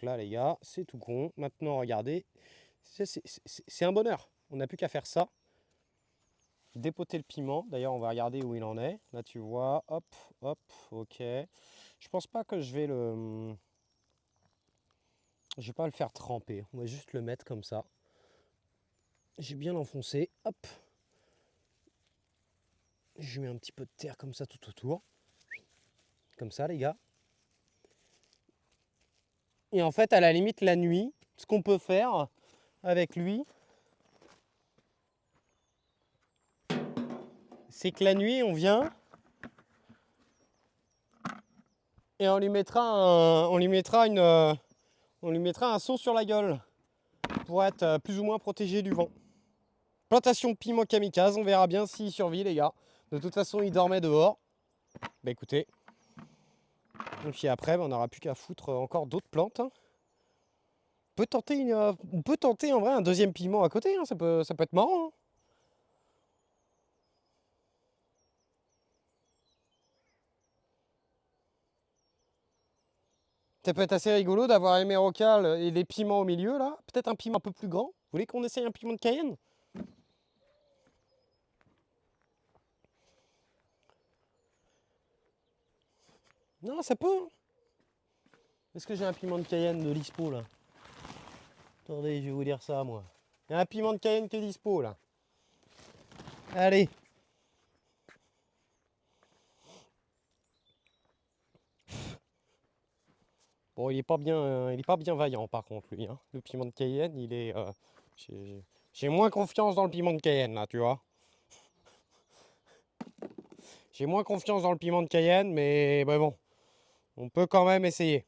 Donc là, les gars, c'est tout con. Maintenant, regardez, c'est un bonheur. On n'a plus qu'à faire ça. Dépoter le piment. D'ailleurs, on va regarder où il en est. Là, tu vois, hop, hop, ok. Je pense pas que je vais le... Je vais pas le faire tremper. On va juste le mettre comme ça. J'ai bien enfoncé. Hop. Je mets un petit peu de terre comme ça tout autour. Comme ça, les gars. Et en fait, à la limite, la nuit, ce qu'on peut faire avec lui, c'est que la nuit, on vient et on lui mettra un seau sur la gueule pour être plus ou moins protégé du vent. Plantation de piment kamikaze, on verra bien s'il survit, les gars. De toute façon, il dormait dehors. Bah écoutez. Et puis après, on n'aura plus qu'à foutre encore d'autres plantes. On peut tenter en vrai un deuxième piment à côté, hein. Ça peut être marrant, hein. Ça peut être assez rigolo d'avoir les mérocales et des piments au milieu là. Peut-être un piment un peu plus grand. Vous voulez qu'on essaye un piment de Cayenne? Non, ça peut, hein. Est-ce que j'ai un piment de Cayenne de dispo là? Attendez, je vais vous dire ça moi. Il y a un piment de Cayenne qui est dispo là. Allez. Bon, il est pas bien vaillant par contre lui, hein. Le piment de Cayenne, j'ai moins confiance dans le piment de Cayenne là, tu vois. J'ai moins confiance dans le piment de Cayenne, mais bon, on peut quand même essayer,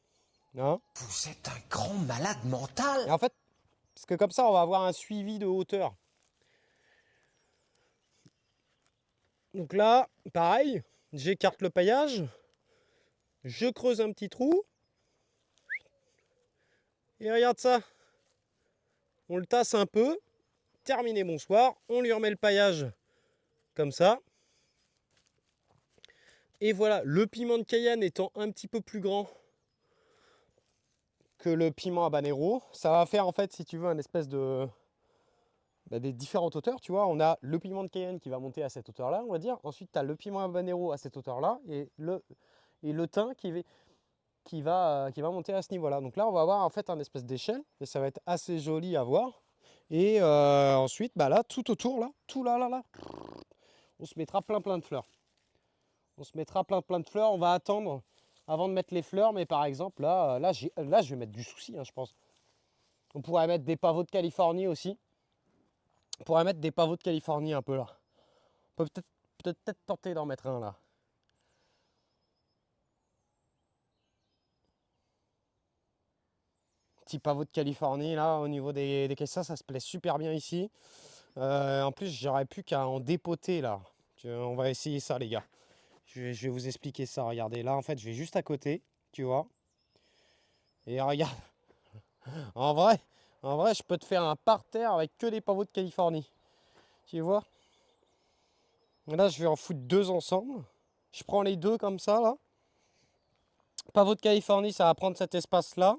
hein. Vous êtes un grand malade mental. Et en fait, parce que comme ça, on va avoir un suivi de hauteur. Donc là, pareil, j'écarte le paillage, je creuse un petit trou, et regarde ça. On le tasse un peu, terminé, bonsoir, on lui remet le paillage comme ça. Et voilà, le piment de Cayenne étant un petit peu plus grand que le piment habanero, ça va faire en fait, si tu veux, un espèce de... des différentes hauteurs, tu vois. On a le piment de Cayenne qui va monter à cette hauteur-là, on va dire. Ensuite, tu as le piment habanero à cette hauteur-là et le thym qui va monter à ce niveau-là. Donc là, on va avoir en fait un espèce d'échelle et ça va être assez joli à voir. Et ensuite, bah là, tout autour, là, tout là, on se mettra plein de fleurs. On se mettra plein de fleurs. On va attendre avant de mettre les fleurs, mais par exemple, là, je vais mettre du souci, hein, je pense. On pourrait mettre des pavots de Californie aussi. On pourrait mettre des pavots de Californie un peu là. On peut peut-être tenter d'en mettre un là. Petit pavot de Californie là au niveau des caissons, ça se plaît super bien ici. En plus, j'aurais plus qu'à en dépoter là. On va essayer ça, les gars. Je vais vous expliquer ça. Regardez, là en fait, je vais juste à côté, tu vois. Et regarde, en vrai, je peux te faire un parterre avec que des pavots de Californie. Tu vois. Là, je vais en foutre deux ensemble. Je prends les deux comme ça là. Pavot de Californie, ça va prendre cet espace là.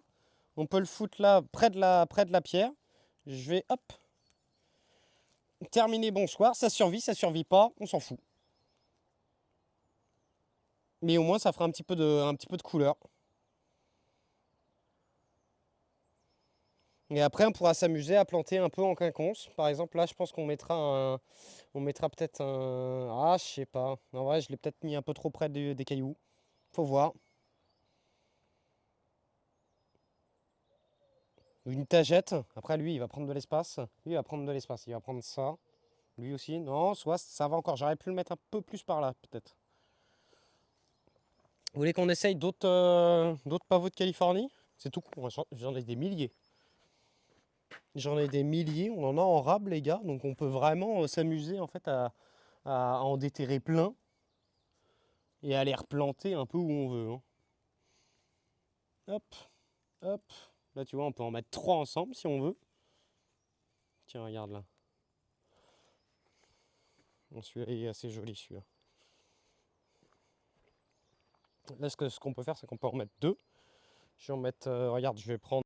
On peut le foutre là, près de la pierre. Je vais, hop, terminer, bonsoir. Ça survit pas, on s'en fout. Mais au moins, ça fera un petit peu de couleur. Et après, on pourra s'amuser à planter un peu en quinconce. Par exemple, là, je pense qu'on mettra peut-être un... Ah, je sais pas. En vrai, je l'ai peut-être mis un peu trop près des cailloux. Faut voir. Une tagette. Après, lui, il va prendre de l'espace. Lui, il va prendre de l'espace. Il va prendre ça. Lui aussi. Non, soit ça va encore. J'aurais pu le mettre un peu plus par là, peut-être. Vous voulez qu'on essaye d'autres pavots de Californie? C'est tout court. J'en ai des milliers. J'en ai des milliers. On en a en rab, les gars. Donc, on peut vraiment s'amuser, en fait, à en déterrer plein. Et à les replanter un peu où on veut, hein. Hop, hop. Là, tu vois, on peut en mettre trois ensemble si on veut. Tiens, regarde là. Bon, celui-là, il est assez joli, celui-là. Là, ce qu'on peut faire, c'est qu'on peut en mettre deux. Je vais en mettre, regarde, je vais prendre